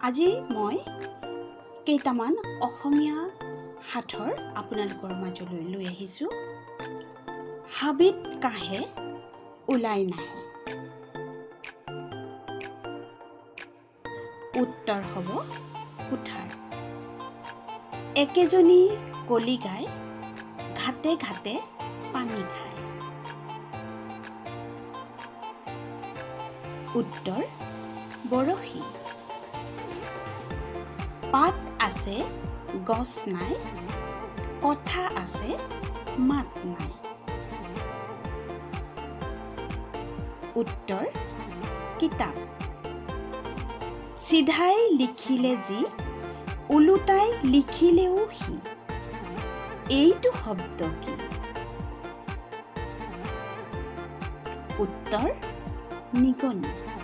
আজি মই কেইটামান অসমীয়া সাথৰ আপোনালোকৰ মাজলৈ লৈ আহিছোঁ। হাবিত কাহে ওলাই নাহে। উত্তৰ হ'ব কুঠাৰ। একেজনী কলি গাই ঘাটে ঘাটে পানী খায়। উত্তৰ বৰশী। পাত আছে গছ নাই, কথা আছে মাত নাই। উত্তৰ কিতাপ। চিধাই লিখিলে যি, ওলোটাই লিখিলেও সি। এইটো শব্দ কি? উত্তৰ নিগনি।